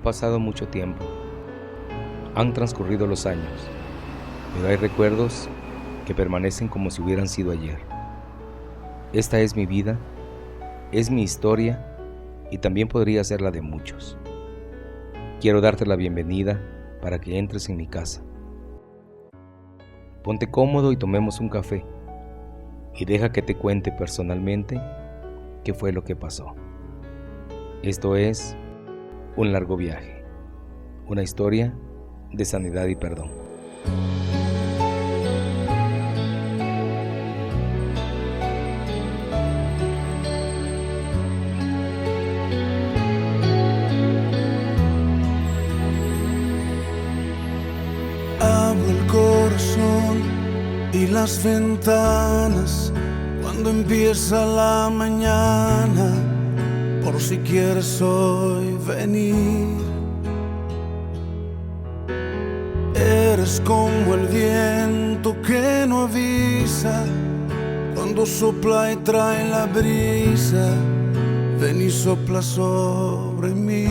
pasado mucho tiempo, han transcurrido los años, pero hay recuerdos que permanecen como si hubieran sido ayer. Esta es mi vida, es mi historia y también podría ser la de muchos. Quiero darte la bienvenida para que entres en mi casa. Ponte cómodo y tomemos un café y deja que te cuente personalmente qué fue lo que pasó. Esto es un largo viaje, una historia de sanidad y perdón. Abro el corazón y las ventanas cuando empieza la mañana, por si quieres hoy venir. Eres como el viento que no avisa cuando sopla y trae la brisa. Ven y sopla sobre mí.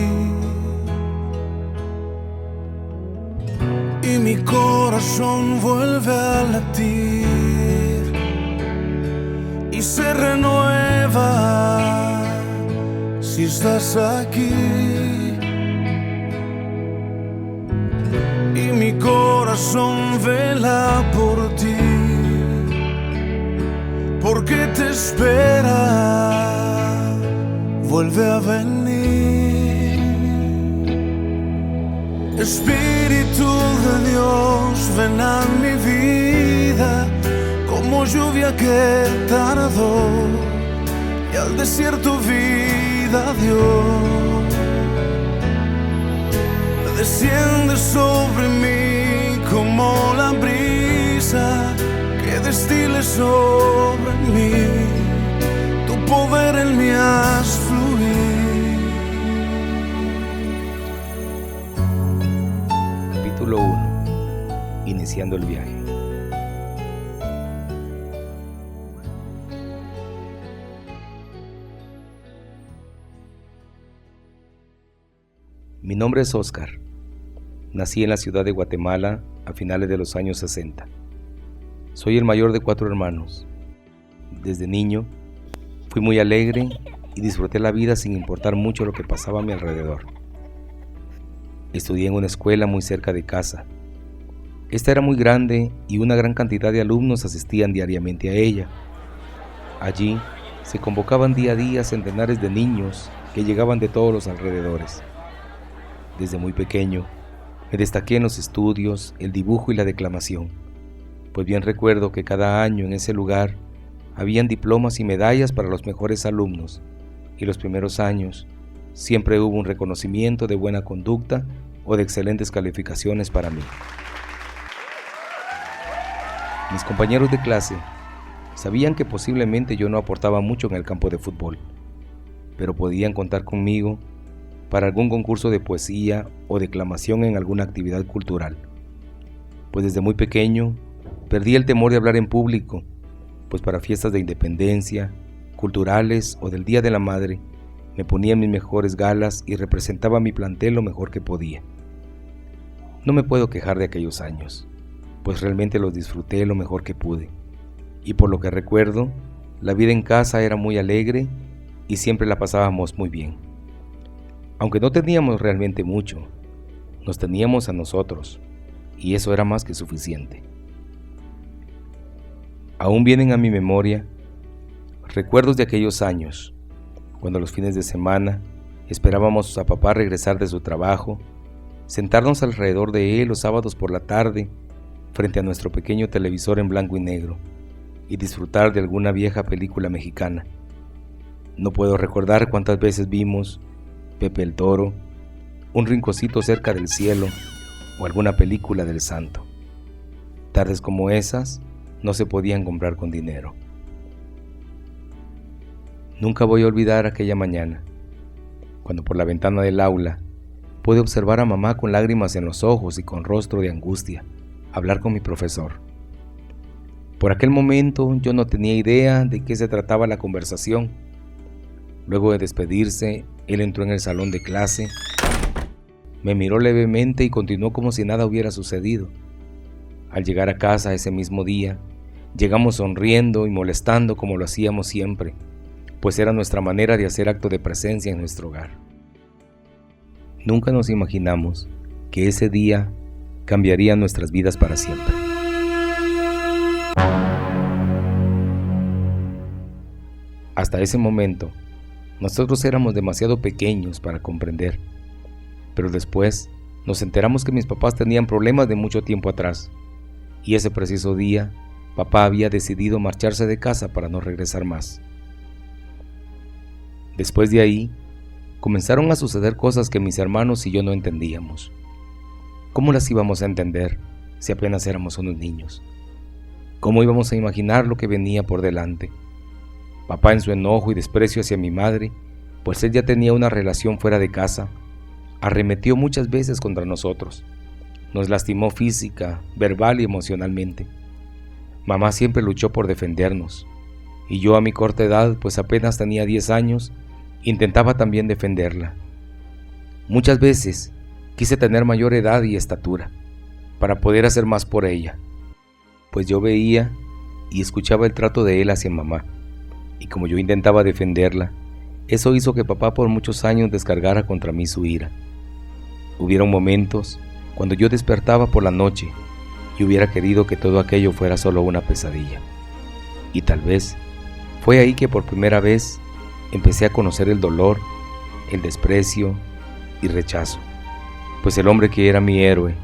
Y mi corazón vuelve a latir y se renueva si estás aquí. Y mi corazón vela por ti, porque te espera, vuelve a venir. Espíritu de Dios, ven a mi vida como lluvia que tardó y al desierto vida dio. Desciende sobre mí como la brisa que destile sobre mí, tu poder en mí haz fluir. Capítulo 1. Iniciando el viaje. Mi nombre es Oscar. Nací en la ciudad de Guatemala a finales de los años 60. Soy el mayor de 4 hermanos. Desde niño fui muy alegre y disfruté la vida sin importar mucho lo que pasaba a mi alrededor. Estudié en una escuela muy cerca de casa. Esta era muy grande y una gran cantidad de alumnos asistían diariamente a ella. Allí se convocaban día a día centenares de niños que llegaban de todos los alrededores. Desde muy pequeño me destaqué en los estudios, el dibujo y la declamación, pues bien recuerdo que cada año en ese lugar habían diplomas y medallas para los mejores alumnos, y los primeros años siempre hubo un reconocimiento de buena conducta o de excelentes calificaciones para mí. Mis compañeros de clase sabían que posiblemente yo no aportaba mucho en el campo de fútbol, pero podían contar conmigo para algún concurso de poesía o declamación en alguna actividad cultural, pues desde muy pequeño perdí el temor de hablar en público, pues para fiestas de independencia, culturales o del Día de la Madre, me ponía mis mejores galas y representaba a mi plantel lo mejor que podía. No me puedo quejar de aquellos años, pues realmente los disfruté lo mejor que pude, y por lo que recuerdo, la vida en casa era muy alegre y siempre la pasábamos muy bien. Aunque no teníamos realmente mucho, nos teníamos a nosotros, y eso era más que suficiente. Aún vienen a mi memoria recuerdos de aquellos años, cuando los fines de semana esperábamos a papá regresar de su trabajo, sentarnos alrededor de él los sábados por la tarde, frente a nuestro pequeño televisor en blanco y negro, y disfrutar de alguna vieja película mexicana. No puedo recordar cuántas veces vimos Pepe el Toro, Un rinconcito cerca del cielo o alguna película del santo. Tardes como esas no se podían comprar con dinero. Nunca voy a olvidar aquella mañana, cuando por la ventana del aula pude observar a mamá con lágrimas en los ojos y con rostro de angustia, hablar con mi profesor. Por aquel momento yo no tenía idea de qué se trataba la conversación. Luego de despedirse, él entró en el salón de clase Me miró levemente y continuó como si nada hubiera sucedido. Al llegar a casa ese mismo día, llegamos sonriendo y molestando como lo hacíamos siempre, pues era nuestra manera de hacer acto de presencia en nuestro hogar. Nunca nos imaginamos que ese día cambiaría nuestras vidas para siempre. Hasta ese momento, nosotros éramos demasiado pequeños para comprender, pero después nos enteramos que mis papás tenían problemas de mucho tiempo atrás, y ese preciso día, papá había decidido marcharse de casa para no regresar más. Después de ahí, comenzaron a suceder cosas que mis hermanos y yo no entendíamos. ¿Cómo las íbamos a entender si apenas éramos unos niños? ¿Cómo íbamos a imaginar lo que venía por delante? Papá, en su enojo y desprecio hacia mi madre, pues él ya tenía una relación fuera de casa, arremetió muchas veces contra nosotros. Nos lastimó física, verbal y emocionalmente. Mamá siempre luchó por defendernos, y yo a mi corta edad, pues apenas tenía 10 años, intentaba también defenderla. Muchas veces quise tener mayor edad y estatura, para poder hacer más por ella, pues yo veía y escuchaba el trato de él hacia mamá, y como yo intentaba defenderla, eso hizo que papá por muchos años descargara contra mí su ira. Hubieron momentos cuando yo despertaba por la noche y hubiera querido que todo aquello fuera solo una pesadilla. Y tal vez fue ahí que por primera vez empecé a conocer el dolor, el desprecio y rechazo, pues el hombre que era mi héroe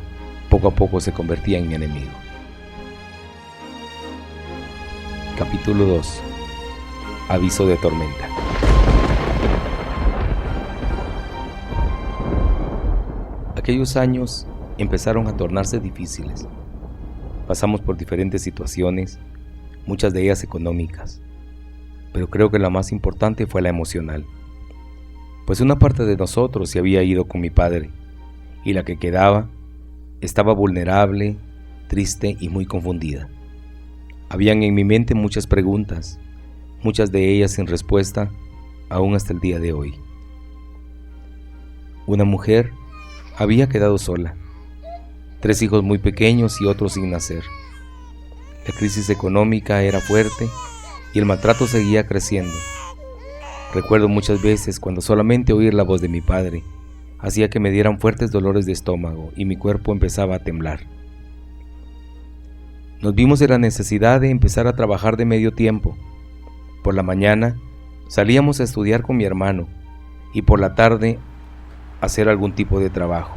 poco a poco se convertía en mi enemigo. Capítulo 2. Aviso de tormenta. Aquellos años empezaron a tornarse difíciles. Pasamos por diferentes situaciones, muchas de ellas económicas, pero creo que la más importante fue la emocional, pues una parte de nosotros se había ido con mi padre, y la que quedaba estaba vulnerable, triste y muy confundida. Habían en mi mente muchas preguntas, muchas de ellas sin respuesta, aún hasta el día de hoy. Una mujer había quedado sola, 3 hijos muy pequeños y otros sin nacer. La crisis económica era fuerte y el maltrato seguía creciendo. Recuerdo muchas veces cuando solamente oír la voz de mi padre hacía que me dieran fuertes dolores de estómago y mi cuerpo empezaba a temblar. Nos vimos en la necesidad de empezar a trabajar de medio tiempo. Por la mañana salíamos a estudiar con mi hermano y por la tarde a hacer algún tipo de trabajo.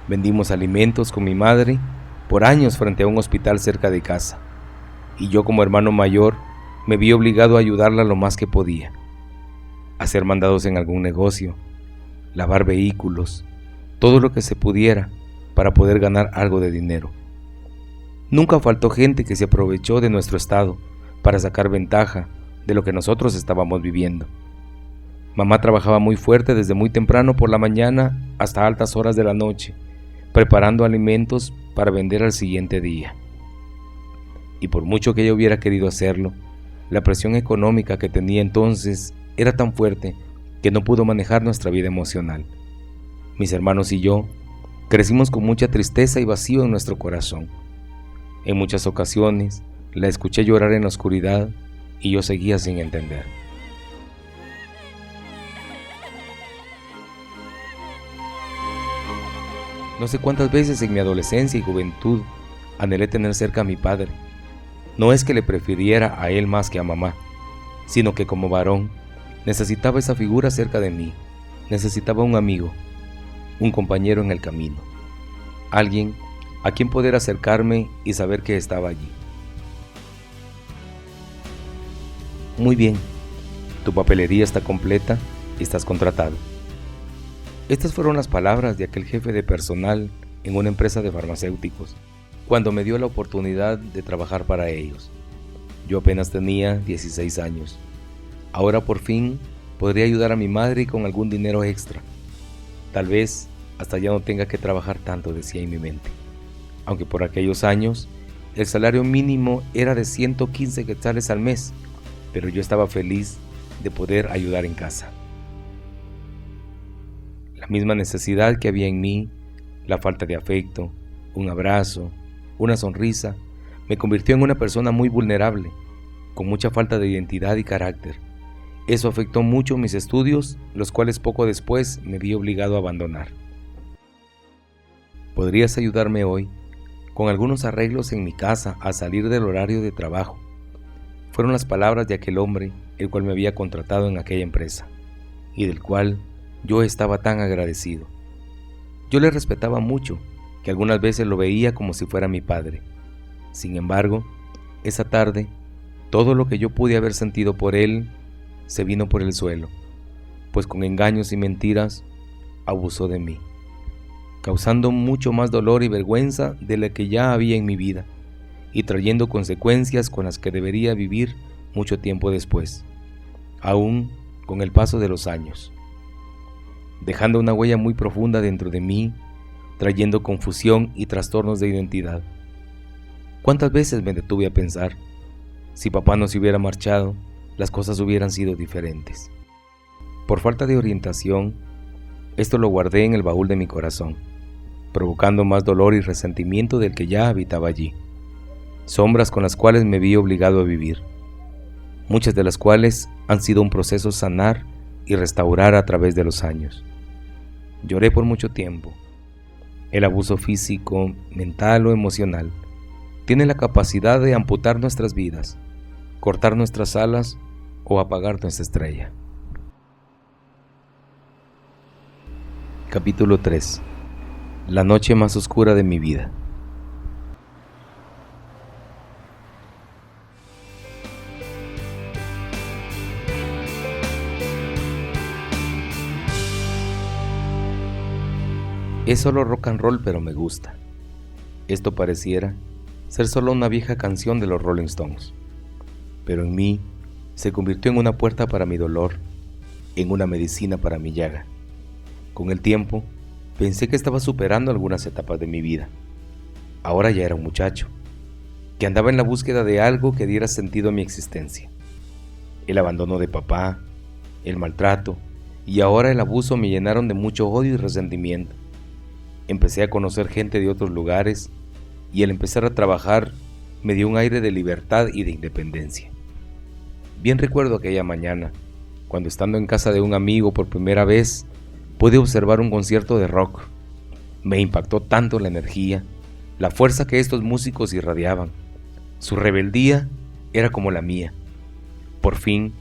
Vendimos alimentos con mi madre por años frente a un hospital cerca de casa, y yo como hermano mayor me vi obligado a ayudarla lo más que podía. Hacer mandados en algún negocio, lavar vehículos, todo lo que se pudiera para poder ganar algo de dinero. Nunca faltó gente que se aprovechó de nuestro estado para sacar ventaja de lo que nosotros estábamos viviendo. Mamá trabajaba muy fuerte desde muy temprano por la mañana hasta altas horas de la noche, preparando alimentos para vender al siguiente día. Y por mucho que ella hubiera querido hacerlo, la presión económica que tenía entonces era tan fuerte que no pudo manejar nuestra vida emocional. Mis hermanos y yo crecimos con mucha tristeza y vacío en nuestro corazón. En muchas ocasiones la escuché llorar en la oscuridad y yo seguía sin entender. No sé cuántas veces en mi adolescencia y juventud anhelé tener cerca a mi padre. No es que le prefiriera a él más que a mamá, sino que como varón necesitaba esa figura cerca de mí. Necesitaba un amigo, un compañero en el camino, alguien a quien poder acercarme y saber que estaba allí. Muy bien, tu papelería está completa y estás contratado. Estas fueron las palabras de aquel jefe de personal en una empresa de farmacéuticos, cuando me dio la oportunidad de trabajar para ellos. Yo apenas tenía 16 años. Ahora por fin podría ayudar a mi madre con algún dinero extra. Tal vez hasta ya no tenga que trabajar tanto, decía en mi mente. Aunque por aquellos años el salario mínimo era de 115 quetzales al mes, pero yo estaba feliz de poder ayudar en casa. La misma necesidad que había en mí, la falta de afecto, un abrazo, una sonrisa, me convirtió en una persona muy vulnerable, con mucha falta de identidad y carácter. Eso afectó mucho mis estudios, los cuales poco después me vi obligado a abandonar. ¿Podrías ayudarme hoy con algunos arreglos en mi casa a salir del horario de trabajo? Fueron las palabras de aquel hombre, el cual me había contratado en aquella empresa, y del cual yo estaba tan agradecido. Yo le respetaba mucho, que algunas veces lo veía como si fuera mi padre. Sin embargo, esa tarde, todo lo que yo pude haber sentido por él se vino por el suelo, pues con engaños y mentiras abusó de mí, causando mucho más dolor y vergüenza de la que ya había en mi vida, y trayendo consecuencias con las que debería vivir mucho tiempo después, aún con el paso de los años, dejando una huella muy profunda dentro de mí, trayendo confusión y trastornos de identidad. ¿Cuántas veces me detuve a pensar, si papá no se hubiera marchado, las cosas hubieran sido diferentes? Por falta de orientación, esto lo guardé en el baúl de mi corazón, provocando más dolor y resentimiento del que ya habitaba allí, sombras con las cuales me vi obligado a vivir, muchas de las cuales han sido un proceso sanar y restaurar a través de los años. Lloré por mucho tiempo. El abuso físico, mental o emocional tiene la capacidad de amputar nuestras vidas, cortar nuestras alas o apagar nuestra estrella. Capítulo 3. La noche más oscura de mi vida. Es solo rock and roll, pero me gusta. Esto pareciera ser solo una vieja canción de los Rolling Stones, pero en mí se convirtió en una puerta para mi dolor, en una medicina para mi llaga. Con el tiempo, pensé que estaba superando algunas etapas de mi vida. Ahora ya era un muchacho, que andaba en la búsqueda de algo que diera sentido a mi existencia. El abandono de papá, el maltrato y ahora el abuso me llenaron de mucho odio y resentimiento. Empecé a conocer gente de otros lugares y al empezar a trabajar me dio un aire de libertad y de independencia. Bien recuerdo aquella mañana, cuando estando en casa de un amigo por primera vez, pude observar un concierto de rock. Me impactó tanto la energía, la fuerza que estos músicos irradiaban. Su rebeldía era como la mía. Por fin,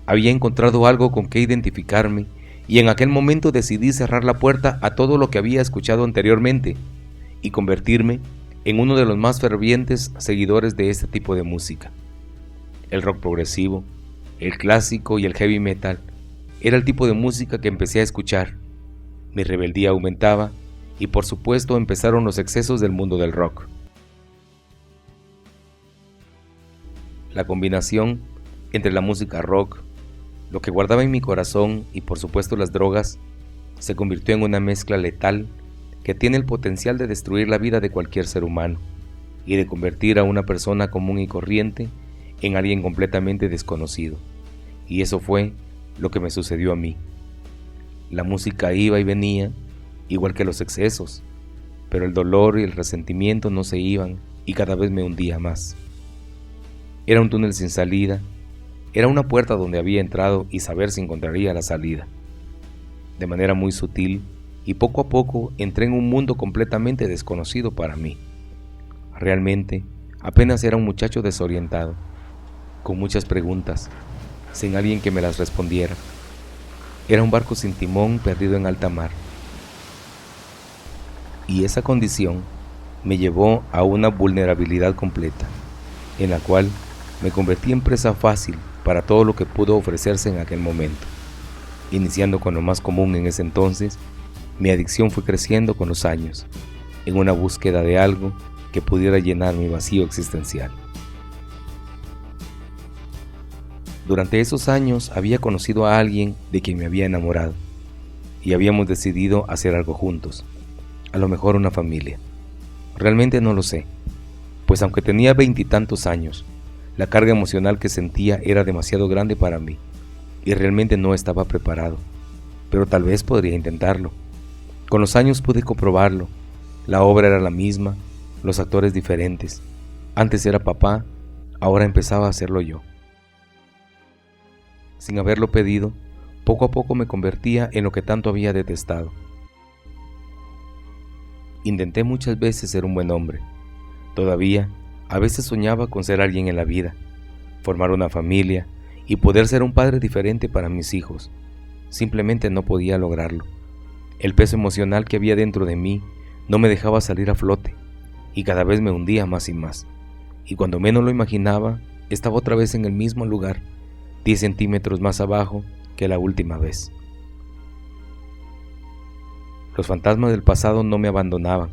había encontrado algo con que identificarme y en aquel momento decidí cerrar la puerta a todo lo que había escuchado anteriormente y convertirme en uno de los más fervientes seguidores de este tipo de música. El rock progresivo, el clásico y el heavy metal era el tipo de música que empecé a escuchar. Mi rebeldía aumentaba y por supuesto empezaron los excesos del mundo del rock. La combinación entre la música rock, lo que guardaba en mi corazón y por supuesto las drogas, se convirtió en una mezcla letal que tiene el potencial de destruir la vida de cualquier ser humano y de convertir a una persona común y corriente en alguien completamente desconocido. Y eso fue lo que me sucedió a mí. La música iba y venía, igual que los excesos, pero el dolor y el resentimiento no se iban y cada vez me hundía más. Era un túnel sin salida. Era una puerta donde había entrado y saber si encontraría la salida. De manera muy sutil y poco a poco entré en un mundo completamente desconocido para mí. Realmente, apenas era un muchacho desorientado, con muchas preguntas, sin alguien que me las respondiera. Era un barco sin timón perdido en alta mar. Y esa condición me llevó a una vulnerabilidad completa, en la cual me convertí en presa fácil para todo lo que pudo ofrecerse en aquel momento. Iniciando con lo más común en ese entonces, mi adicción fue creciendo con los años, en una búsqueda de algo que pudiera llenar mi vacío existencial. Durante esos años había conocido a alguien de quien me había enamorado, y habíamos decidido hacer algo juntos, a lo mejor una familia. Realmente no lo sé, pues aunque tenía 20 y tantos años, la carga emocional que sentía era demasiado grande para mí y realmente no estaba preparado, pero tal vez podría intentarlo. Con los años pude comprobarlo. La obra era la misma, los actores diferentes. Antes era papá, ahora empezaba a hacerlo yo. Sin haberlo pedido, poco a poco me convertía en lo que tanto había detestado. Intenté muchas veces ser un buen hombre. Todavía, a veces soñaba con ser alguien en la vida, formar una familia y poder ser un padre diferente para mis hijos. Simplemente no podía lograrlo. El peso emocional que había dentro de mí no me dejaba salir a flote y cada vez me hundía más y más. Y cuando menos lo imaginaba, estaba otra vez en el mismo lugar, 10 centímetros más abajo que la última vez. Los fantasmas del pasado no me abandonaban.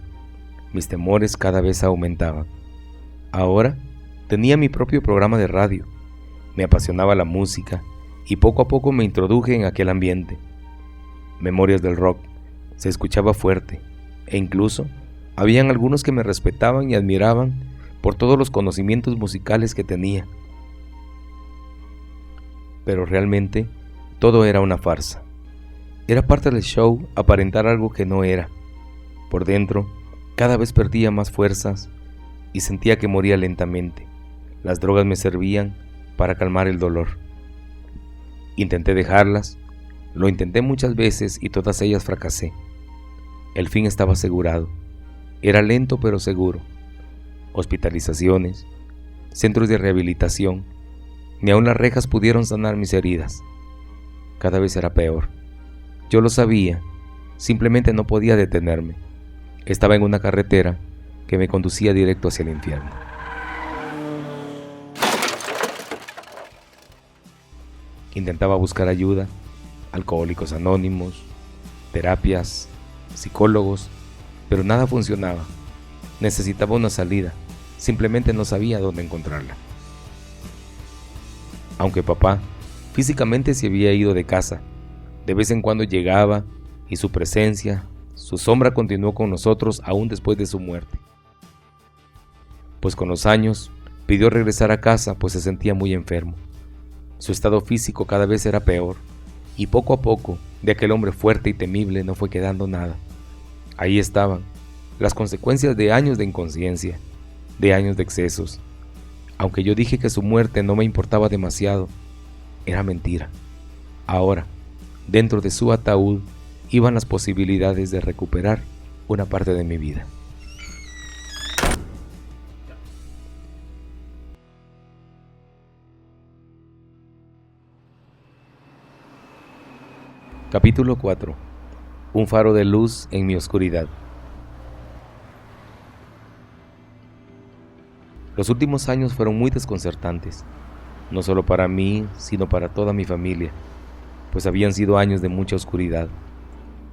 Mis temores cada vez aumentaban. Ahora tenía mi propio programa de radio. Me apasionaba la música y poco a poco me introduje en aquel ambiente. Memorias del rock se escuchaba fuerte e incluso habían algunos que me respetaban y admiraban por todos los conocimientos musicales que tenía. Pero realmente todo era una farsa. Era parte del show aparentar algo que no era. Por dentro, cada vez perdía más fuerzas y sentía que moría lentamente. Las drogas me servían para calmar el dolor. Intenté dejarlas, lo intenté muchas veces y todas ellas fracasé. El fin estaba asegurado. Era lento pero seguro. Hospitalizaciones, centros de rehabilitación, ni aun las rejas pudieron sanar mis heridas. Cada vez era peor. Yo lo sabía, simplemente no podía detenerme. Estaba en una carretera que me conducía directo hacia el infierno. Intentaba buscar ayuda, alcohólicos anónimos, terapias, psicólogos, pero nada funcionaba. Necesitaba una salida, simplemente no sabía dónde encontrarla. Aunque papá físicamente se había ido de casa, de vez en cuando llegaba y su presencia, su sombra continuó con nosotros aún después de su muerte. Pues con los años pidió regresar a casa pues se sentía muy enfermo. Su estado físico cada vez era peor y poco a poco de aquel hombre fuerte y temible no fue quedando nada. Ahí estaban las consecuencias de años de inconsciencia, de años de excesos. Aunque yo dije que su muerte no me importaba demasiado, era mentira. Ahora, dentro de su ataúd iban las posibilidades de recuperar una parte de mi vida. Capítulo 4. Un faro de luz en mi oscuridad. Los últimos años fueron muy desconcertantes, no solo para mí, sino para toda mi familia, pues habían sido años de mucha oscuridad.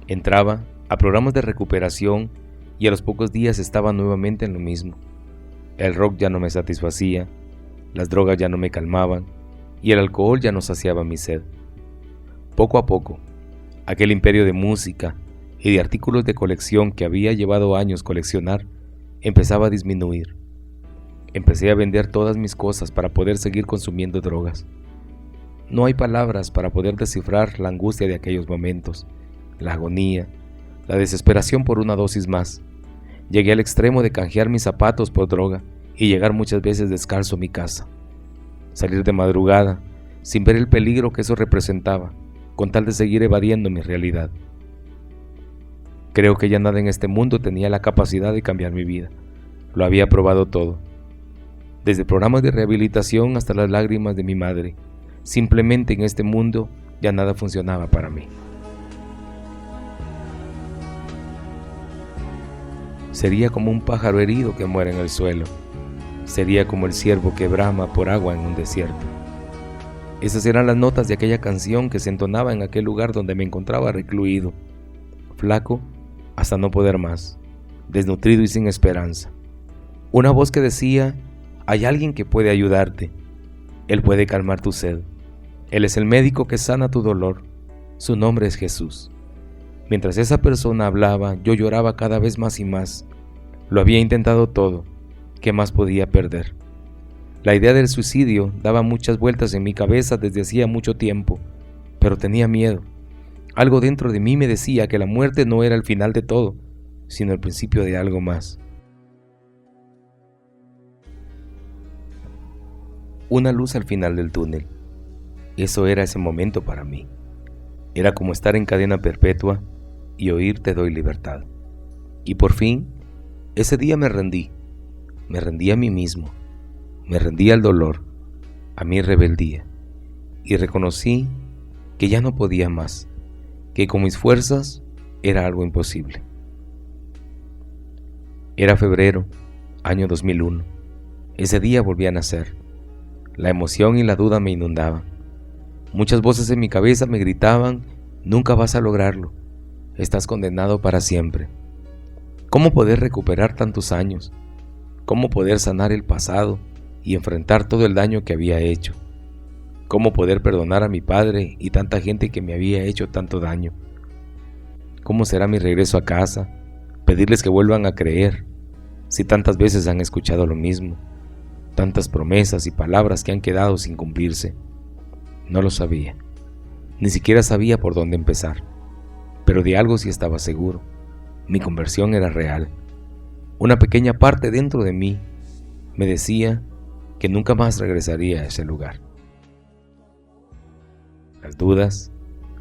Entraba a programas de recuperación y a los pocos días estaba nuevamente en lo mismo. El rock ya no me satisfacía, las drogas ya no me calmaban y el alcohol ya no saciaba mi sed. Poco a poco, aquel imperio de música y de artículos de colección que había llevado años coleccionar empezaba a disminuir. Empecé a vender todas mis cosas para poder seguir consumiendo drogas. No hay palabras para poder descifrar la angustia de aquellos momentos, la agonía, la desesperación por una dosis más. Llegué al extremo de canjear mis zapatos por droga y llegar muchas veces descalzo a mi casa. Salir de madrugada, sin ver el peligro que eso representaba, con tal de seguir evadiendo mi realidad. Creo que ya nada en este mundo tenía la capacidad de cambiar mi vida. Lo había probado todo. Desde programas de rehabilitación hasta las lágrimas de mi madre. Simplemente en este mundo ya nada funcionaba para mí. Sería como un pájaro herido que muere en el suelo. Sería como el ciervo que brama por agua en un desierto. Esas eran las notas de aquella canción que se entonaba en aquel lugar donde me encontraba recluido, flaco hasta no poder más, desnutrido y sin esperanza. Una voz que decía: hay alguien que puede ayudarte. Él puede calmar tu sed. Él es el médico que sana tu dolor. Su nombre es Jesús. Mientras esa persona hablaba, yo lloraba cada vez más y más. Lo había intentado todo. ¿Qué más podía perder? La idea del suicidio daba muchas vueltas en mi cabeza desde hacía mucho tiempo, pero tenía miedo. Algo dentro de mí me decía que la muerte no era el final de todo, sino el principio de algo más. Una luz al final del túnel. Eso era ese momento para mí. Era como estar en cadena perpetua y oír "Te doy libertad". Y por fin, ese día me rendí. Me rendí a mí mismo. Me rendí al dolor, a mi rebeldía. Y reconocí que ya no podía más, que con mis fuerzas era algo imposible. Era febrero, año 2001. Ese día volví a nacer. La emoción y la duda me inundaban. Muchas voces en mi cabeza me gritaban: nunca vas a lograrlo, estás condenado para siempre. ¿Cómo poder recuperar tantos años? ¿Cómo poder sanar el pasado y enfrentar todo el daño que había hecho? ¿Cómo poder perdonar a mi padre y tanta gente que me había hecho tanto daño? ¿Cómo será mi regreso a casa? Pedirles que vuelvan a creer, si tantas veces han escuchado lo mismo, tantas promesas y palabras que han quedado sin cumplirse. No lo sabía, ni siquiera sabía por dónde empezar, pero de algo sí estaba seguro: mi conversión era real. Una pequeña parte dentro de mí me decía que nunca más regresaría a ese lugar. Las dudas,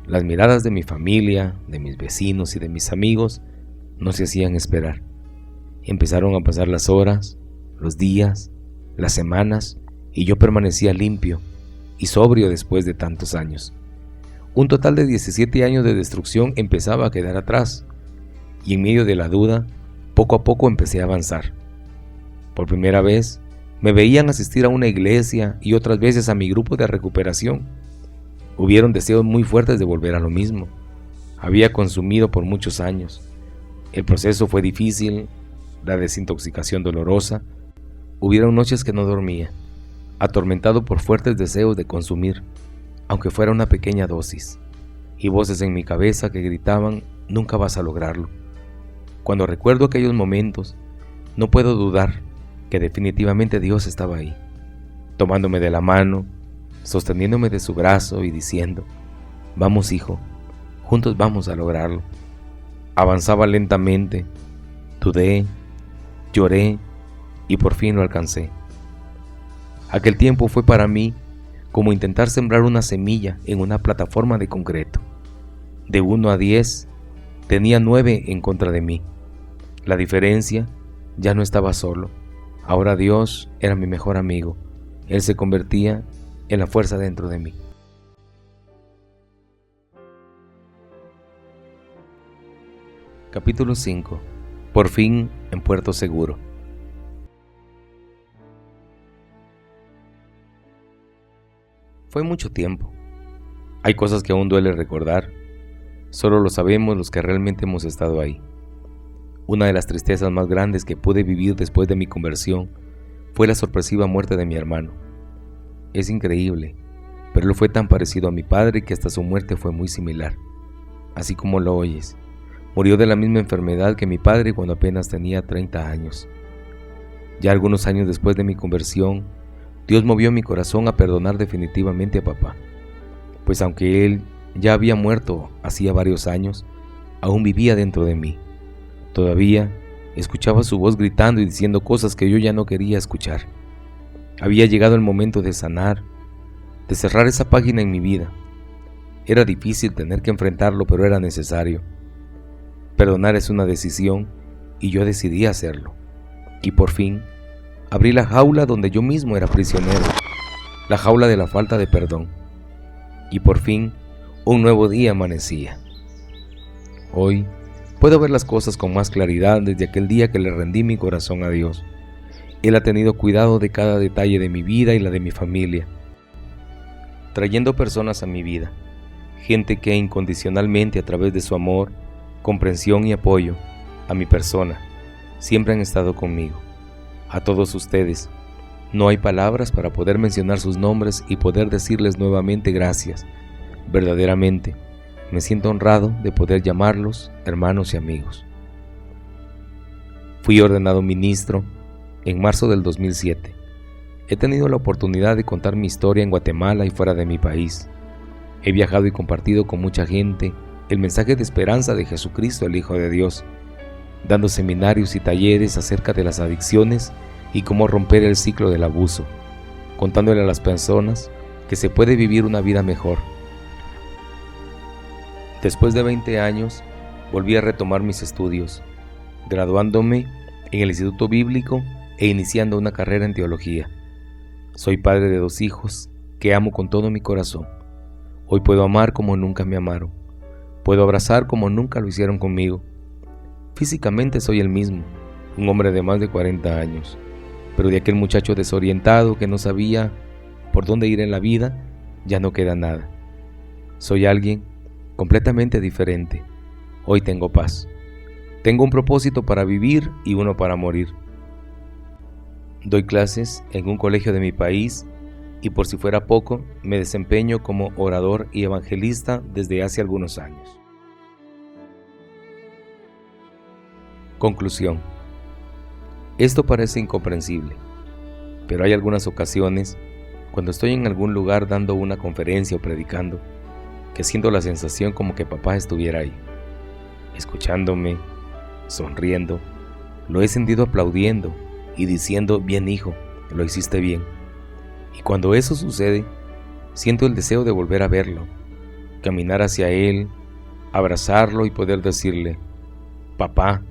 las miradas de mi familia, de mis vecinos y de mis amigos no se hacían esperar. Empezaron a pasar las horas, los días, las semanas, y yo permanecía limpio y sobrio después de tantos años. Un total de 17 años de destrucción empezaba a quedar atrás, y en medio de la duda, poco a poco empecé a avanzar. Por primera vez, me veían asistir a una iglesia y otras veces a mi grupo de recuperación. Hubieron deseos muy fuertes de volver a lo mismo. Había consumido por muchos años. El proceso fue difícil, la desintoxicación dolorosa. Hubieron noches que no dormía, atormentado por fuertes deseos de consumir, aunque fuera una pequeña dosis, y voces en mi cabeza que gritaban: nunca vas a lograrlo. Cuando recuerdo aquellos momentos, no puedo dudar que definitivamente Dios estaba ahí, tomándome de la mano, sosteniéndome de su brazo y diciendo: vamos, hijo, juntos vamos a lograrlo. Avanzaba lentamente, dudé, lloré y por fin lo alcancé. Aquel tiempo fue para mí como intentar sembrar una semilla en una plataforma de concreto. De 1 a 10, tenía 9 en contra de mí. La diferencia: ya no estaba solo. Ahora Dios era mi mejor amigo. Él se convertía en la fuerza dentro de mí. Capítulo 5. Por fin en Puerto Seguro. Fue mucho tiempo. Hay cosas que aún duele recordar. Solo lo sabemos los que realmente hemos estado ahí. Una de las tristezas más grandes que pude vivir después de mi conversión fue la sorpresiva muerte de mi hermano. Es increíble, pero él fue tan parecido a mi padre que hasta su muerte fue muy similar. Así como lo oyes, murió de la misma enfermedad que mi padre cuando apenas tenía 30 años. Ya algunos años después de mi conversión, Dios movió mi corazón a perdonar definitivamente a papá, pues aunque él ya había muerto hacía varios años, aún vivía dentro de mí. Todavía escuchaba su voz gritando y diciendo cosas que yo ya no quería escuchar. Había llegado el momento de sanar, de cerrar esa página en mi vida. Era difícil tener que enfrentarlo, pero era necesario. Perdonar es una decisión y yo decidí hacerlo. Y por fin, abrí la jaula donde yo mismo era prisionero, la jaula de la falta de perdón. Y por fin, un nuevo día amanecía. Hoy, puedo ver las cosas con más claridad desde aquel día que le rendí mi corazón a Dios. Él ha tenido cuidado de cada detalle de mi vida y la de mi familia, trayendo personas a mi vida, gente que incondicionalmente a través de su amor, comprensión y apoyo a mi persona, siempre han estado conmigo. A todos ustedes, no hay palabras para poder mencionar sus nombres y poder decirles nuevamente gracias. Verdaderamente, me siento honrado de poder llamarlos hermanos y amigos. Fui ordenado ministro en marzo del 2007. He tenido la oportunidad de contar mi historia en Guatemala y fuera de mi país. He viajado y compartido con mucha gente el mensaje de esperanza de Jesucristo, el Hijo de Dios, dando seminarios y talleres acerca de las adicciones y cómo romper el ciclo del abuso, contándole a las personas que se puede vivir una vida mejor. Después de 20 años, volví a retomar mis estudios, graduándome en el Instituto Bíblico e iniciando una carrera en teología. Soy padre de 2 hijos que amo con todo mi corazón. Hoy puedo amar como nunca me amaron. Puedo abrazar como nunca lo hicieron conmigo. Físicamente soy el mismo, un hombre de más de 40 años, pero de aquel muchacho desorientado que no sabía por dónde ir en la vida, ya no queda nada. Soy alguien completamente diferente. Hoy tengo paz. Tengo un propósito para vivir y uno para morir. Doy clases en un colegio de mi país y por si fuera poco, me desempeño como orador y evangelista desde hace algunos años. Conclusión. Esto parece incomprensible, pero hay algunas ocasiones, cuando estoy en algún lugar dando una conferencia o predicando, que siento la sensación como que papá estuviera ahí, escuchándome, sonriendo. Lo he sentido aplaudiendo y diciendo: bien hijo, lo hiciste bien. Y cuando eso sucede, siento el deseo de volver a verlo, caminar hacia él, abrazarlo y poder decirle: papá,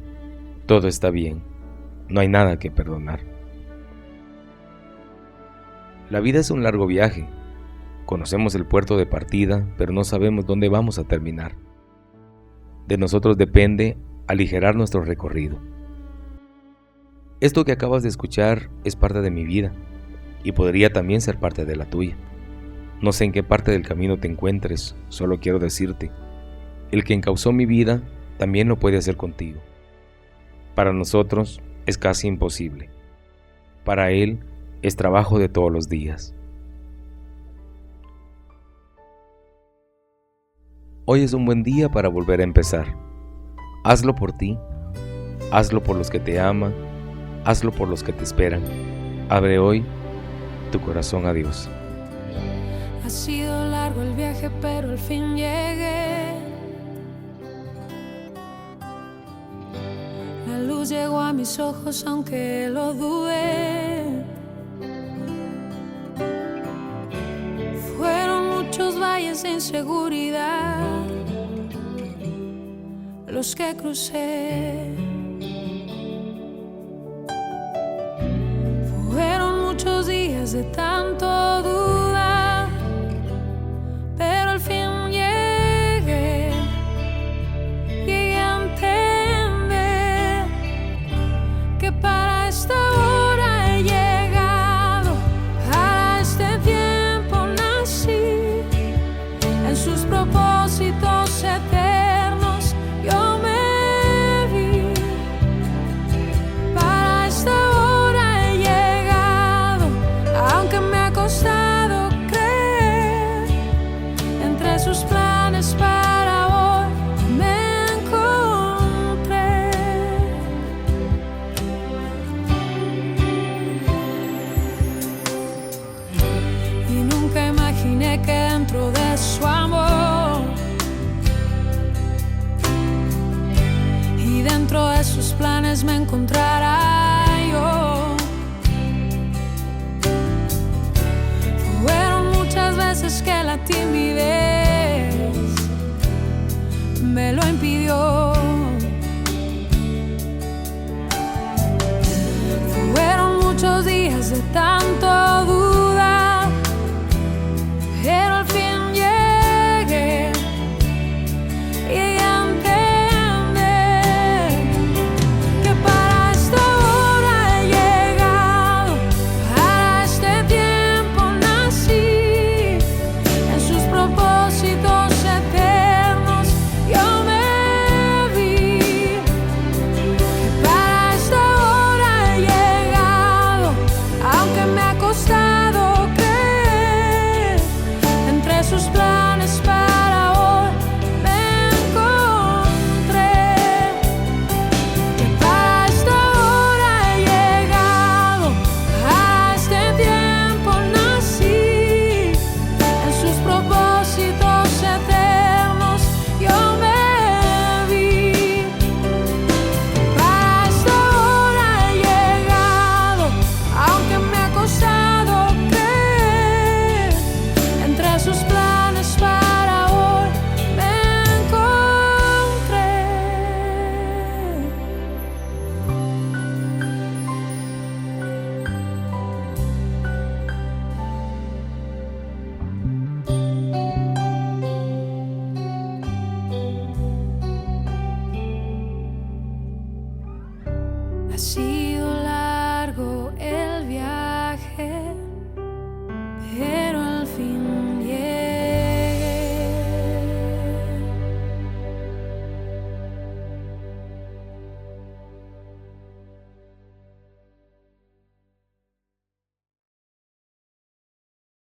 todo está bien, no hay nada que perdonar. La vida es un largo viaje. Conocemos el puerto de partida, pero no sabemos dónde vamos a terminar. De nosotros depende aligerar nuestro recorrido. Esto que acabas de escuchar es parte de mi vida y podría también ser parte de la tuya. No sé en qué parte del camino te encuentres, solo quiero decirte: el que encauzó mi vida también lo puede hacer contigo. Para nosotros es casi imposible. Para Él es trabajo de todos los días. Hoy es un buen día para volver a empezar. Hazlo por ti, hazlo por los que te aman, hazlo por los que te esperan. Abre hoy tu corazón a Dios. Ha sido largo el viaje, pero al fin llegué. La luz llegó a mis ojos, aunque lo dudé. Fueron muchos valles de inseguridad los que crucé. Fueron muchos días de tanto dudar, pero al fin llegué a entender que para esta hora he llegado, para este tiempo nací, en sus propósitos eternos yo me vi. Para esta hora he llegado, aunque me ha costado creer, entre sus planes para hoy me encontré. Y nunca imaginé que dentro de su amor y dentro de sus planes me encontrara yo. Fueron muchas veces que la timidez me lo impidió. Fueron muchos días de tanto